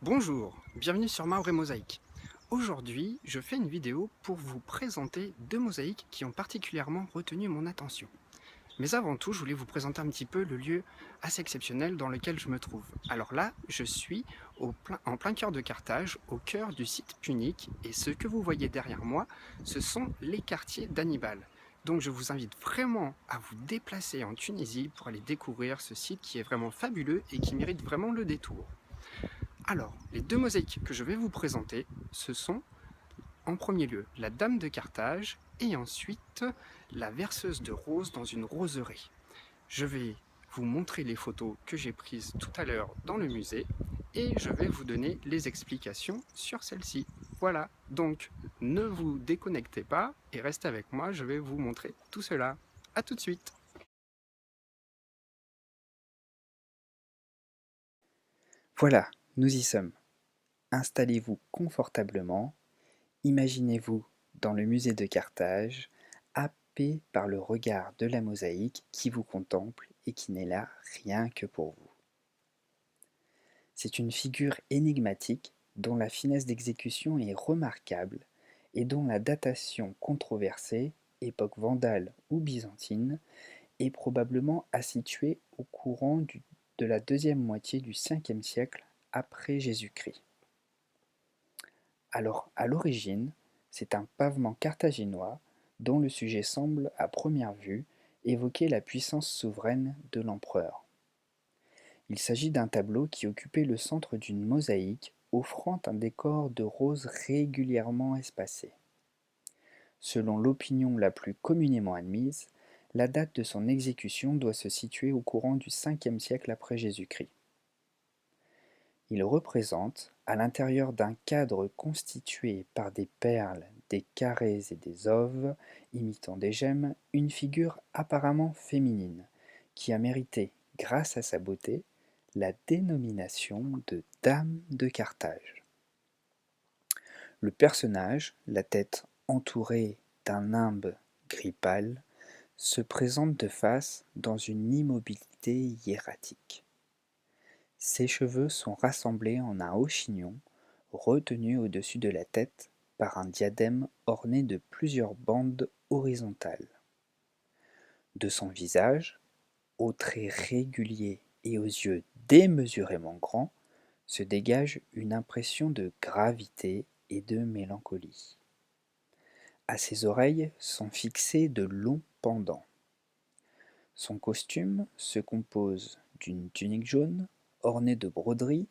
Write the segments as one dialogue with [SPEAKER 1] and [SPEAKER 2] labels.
[SPEAKER 1] Bonjour, bienvenue sur Marbre et Mosaïque. Aujourd'hui, je fais une vidéo pour vous présenter deux mosaïques qui ont particulièrement retenu mon attention. Mais avant tout, je voulais vous présenter un petit peu le lieu assez exceptionnel dans lequel je me trouve. Alors là, je suis en plein cœur de Carthage, au cœur du site punique, et ce que vous voyez derrière moi, ce sont les quartiers d'Hannibal. Donc je vous invite vraiment à vous déplacer en Tunisie pour aller découvrir ce site qui est vraiment fabuleux et qui mérite vraiment le détour. Alors, les deux mosaïques que je vais vous présenter, ce sont en premier lieu la Dame de Carthage et ensuite la verseuse de roses dans une roseraie. Je vais vous montrer les photos que j'ai prises tout à l'heure dans le musée et je vais vous donner les explications sur celle-ci. Voilà, donc ne vous déconnectez pas et restez avec moi, je vais vous montrer tout cela. A tout de suite.
[SPEAKER 2] Voilà, nous y sommes. Installez-vous confortablement, imaginez-vous dans le musée de Carthage, happé par le regard de la mosaïque qui vous contemple et qui n'est là rien que pour vous. C'est une figure énigmatique dont la finesse d'exécution est remarquable et dont la datation controversée, époque vandale ou byzantine, est probablement à situer au courant de la deuxième moitié du 5e siècle après Jésus-Christ. Alors, à l'origine, c'est un pavement carthaginois dont le sujet semble, à première vue, évoquer la puissance souveraine de l'empereur. Il s'agit d'un tableau qui occupait le centre d'une mosaïque offrant un décor de roses régulièrement espacées. Selon l'opinion la plus communément admise, la date de son exécution doit se situer au courant du 5e siècle après Jésus-Christ. Il représente, à l'intérieur d'un cadre constitué par des perles, des carrés et des oves, imitant des gemmes, une figure apparemment féminine, qui a mérité, grâce à sa beauté, la dénomination de Dame de Carthage. Le personnage, la tête entourée d'un nimbe gris pâle, se présente de face dans une immobilité hiératique. Ses cheveux sont rassemblés en un haut chignon, retenu au-dessus de la tête par un diadème orné de plusieurs bandes horizontales. De son visage, aux traits réguliers et aux yeux démesurément grands, se dégage une impression de gravité et de mélancolie. À ses oreilles sont fixés de longs pendants. Son costume se compose d'une tunique jaune ornée de broderies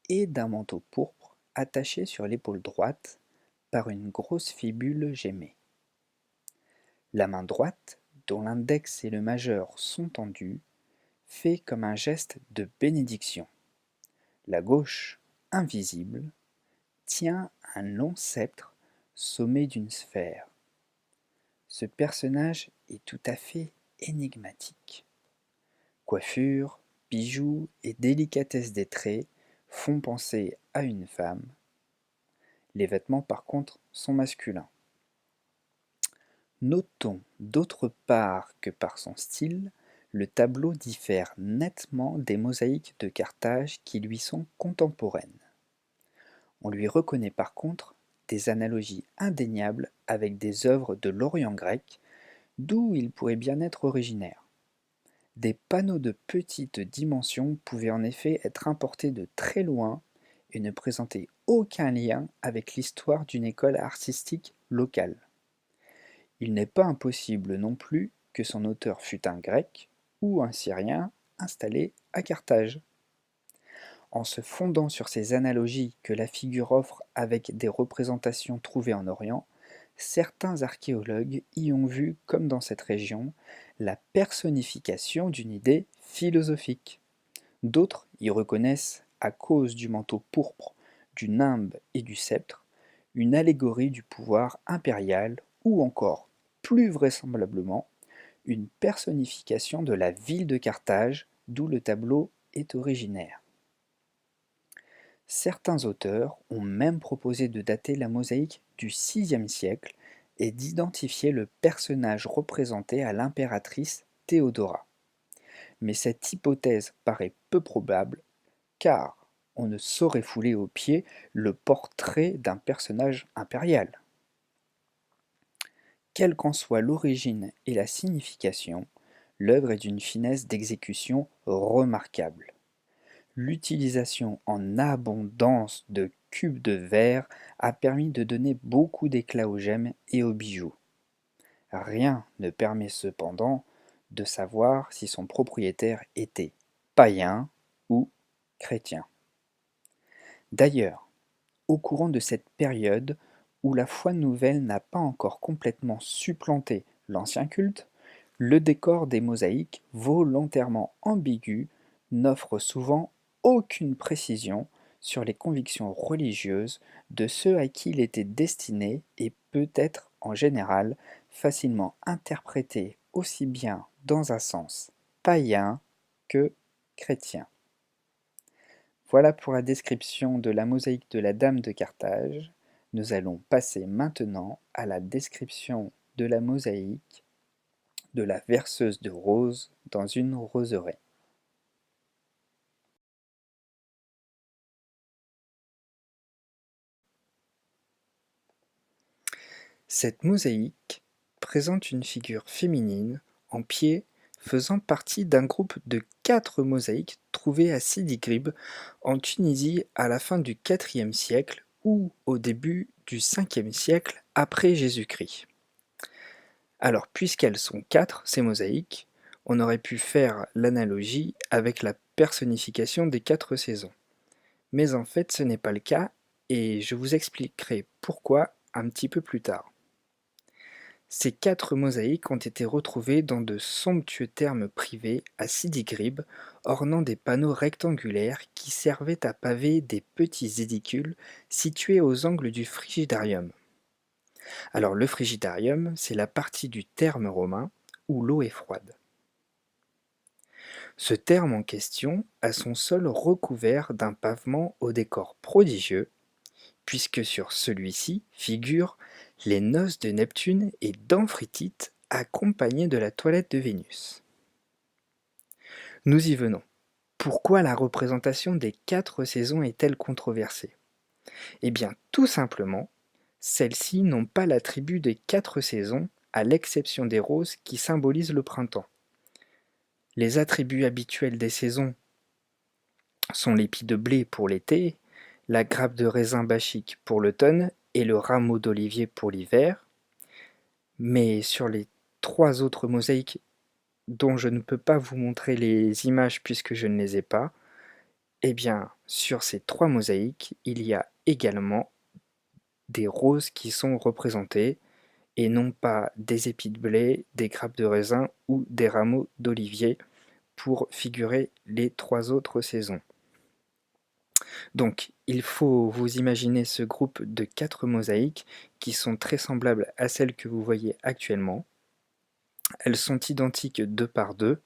[SPEAKER 2] et d'un manteau pourpre attaché sur l'épaule droite par une grosse fibule gemmée. La main droite, dont l'index et le majeur sont tendus, fait comme un geste de bénédiction. La gauche, invisible, tient un long sceptre sommé d'une sphère. Ce personnage est tout à fait énigmatique. Coiffure, bijoux et délicatesse des traits font penser à une femme. Les vêtements par contre sont masculins. Notons d'autre part que par son style, le tableau diffère nettement des mosaïques de Carthage qui lui sont contemporaines. On lui reconnaît par contre des analogies indéniables avec des œuvres de l'Orient grec, d'où il pourrait bien être originaire. Des panneaux de petite dimension pouvaient en effet être importés de très loin et ne présenter aucun lien avec l'histoire d'une école artistique locale. Il n'est pas impossible non plus que son auteur fût un Grec ou un Syrien installé à Carthage. En se fondant sur ces analogies que la figure offre avec des représentations trouvées en Orient, certains archéologues y ont vu, comme dans cette région, la personnification d'une idée philosophique. D'autres y reconnaissent, à cause du manteau pourpre, du nimbe et du sceptre, une allégorie du pouvoir impérial ou encore, plus vraisemblablement, une personnification de la ville de Carthage, d'où le tableau est originaire. Certains auteurs ont même proposé de dater la mosaïque du VIe siècle et d'identifier le personnage représenté à l'impératrice Théodora. Mais cette hypothèse paraît peu probable car on ne saurait fouler aux pieds le portrait d'un personnage impérial. Quelle qu'en soit l'origine et la signification, l'œuvre est d'une finesse d'exécution remarquable. L'utilisation en abondance de cubes de verre a permis de donner beaucoup d'éclat aux gemmes et aux bijoux. Rien ne permet cependant de savoir si son propriétaire était païen ou chrétien. D'ailleurs, au courant de cette période où la foi nouvelle n'a pas encore complètement supplanté l'ancien culte, le décor des mosaïques, volontairement ambigu, n'offre souvent aucune précision sur les convictions religieuses de ceux à qui il était destiné et peut être, en général, facilement interprété aussi bien dans un sens païen que chrétien. Voilà pour la description de la mosaïque de la Dame de Carthage. Nous allons passer maintenant à la description de la mosaïque de la verseuse de roses dans une roseraie. Cette mosaïque présente une figure féminine en pied faisant partie d'un groupe de 4 mosaïques trouvées à Sidi Grib en Tunisie à la fin du IVe siècle ou au début du Ve siècle après Jésus-Christ. Alors, puisqu'elles sont 4, ces mosaïques, on aurait pu faire l'analogie avec la personnification des 4 saisons. Mais en fait, ce n'est pas le cas, et je vous expliquerai pourquoi un petit peu plus tard. Ces 4 mosaïques ont été retrouvées dans de somptueux thermes privés à Sidi Grib, ornant des panneaux rectangulaires qui servaient à paver des petits édicules situés aux angles du frigidarium. Alors le frigidarium, c'est la partie du therme romain où l'eau est froide. Ce therme en question a son sol recouvert d'un pavement au décor prodigieux, puisque sur celui-ci figurent les noces de Neptune et d'Amphrítite accompagnées de la toilette de Vénus. Nous y venons. Pourquoi la représentation des 4 saisons est-elle controversée? Eh bien, tout simplement, celles-ci n'ont pas l'attribut des 4 saisons, à l'exception des roses qui symbolisent le printemps. Les attributs habituels des saisons sont l'épi de blé pour l'été, la grappe de raisin bachique pour l'automne et le rameau d'olivier pour l'hiver. Mais sur les 3 autres mosaïques dont je ne peux pas vous montrer les images puisque je ne les ai pas, eh bien, sur ces 3 mosaïques, il y a également des roses qui sont représentées et non pas des épis de blé, des grappes de raisin ou des rameaux d'olivier pour figurer les 3 autres saisons. Donc, il faut vous imaginer ce groupe de 4 mosaïques qui sont très semblables à celles que vous voyez actuellement. Elles sont identiques 2 par 2.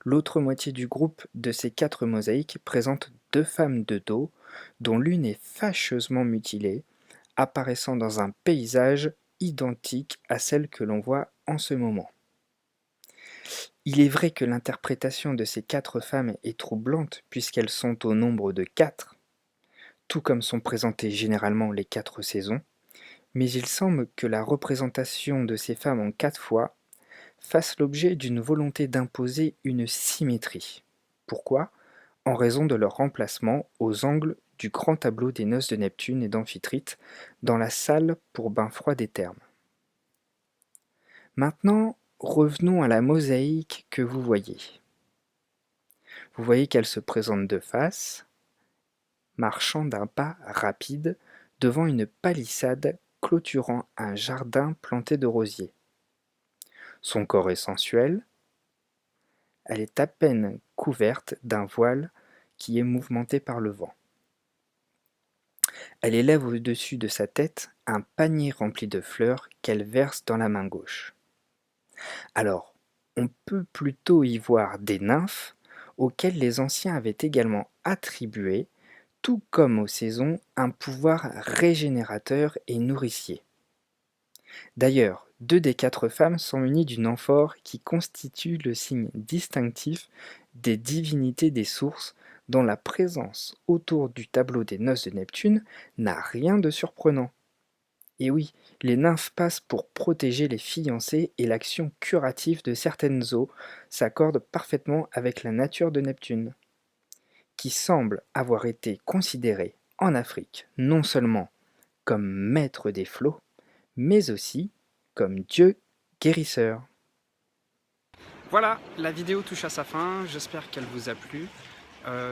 [SPEAKER 2] L'autre moitié du groupe de ces 4 mosaïques présente 2 femmes de dos, dont l'une est fâcheusement mutilée, apparaissant dans un paysage identique à celle que l'on voit en ce moment. Il est vrai que l'interprétation de ces 4 femmes est troublante puisqu'elles sont au nombre de 4, tout comme sont présentées généralement les 4 saisons, mais il semble que la représentation de ces femmes en 4 fois fasse l'objet d'une volonté d'imposer une symétrie. Pourquoi? En raison de leur remplacement aux angles du grand tableau des noces de Neptune et d'Amphitrite dans la salle pour bain froid des thermes. Maintenant, revenons à la mosaïque que vous voyez. Vous voyez qu'elle se présente de face, marchant d'un pas rapide devant une palissade clôturant un jardin planté de rosiers. Son corps est sensuel, elle est à peine couverte d'un voile qui est mouvementé par le vent. Elle élève au-dessus de sa tête un panier rempli de fleurs qu'elle verse dans la main gauche. Alors, on peut plutôt y voir des nymphes auxquelles les anciens avaient également attribué, tout comme aux saisons, un pouvoir régénérateur et nourricier. D'ailleurs, 2 des 4 femmes sont munies d'une amphore qui constitue le signe distinctif des divinités des sources dont la présence autour du tableau des noces de Neptune n'a rien de surprenant. Et oui, les nymphes passent pour protéger les fiancés et l'action curative de certaines eaux s'accorde parfaitement avec la nature de Neptune, qui semble avoir été considéré en Afrique non seulement comme maître des flots, mais aussi comme dieu guérisseur.
[SPEAKER 1] Voilà, la vidéo touche à sa fin, j'espère qu'elle vous a plu.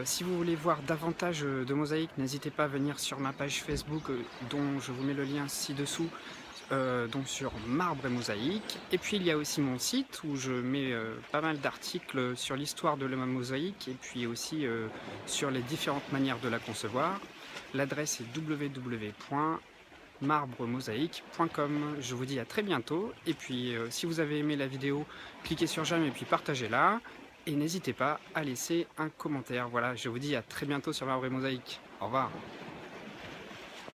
[SPEAKER 1] Si vous voulez voir davantage de mosaïques, n'hésitez pas à venir sur ma page Facebook dont je vous mets le lien ci-dessous, donc sur marbre et mosaïque. Et puis il y a aussi mon site où je mets pas mal d'articles sur l'histoire de la mosaïque et puis aussi sur les différentes manières de la concevoir. L'adresse est www.marbremosaïque.com. Je vous dis à très bientôt. Et puis si vous avez aimé la vidéo, cliquez sur j'aime et puis partagez-la. Et n'hésitez pas à laisser un commentaire. Voilà, je vous dis à très bientôt sur Marbre et Mosaïque. Au revoir.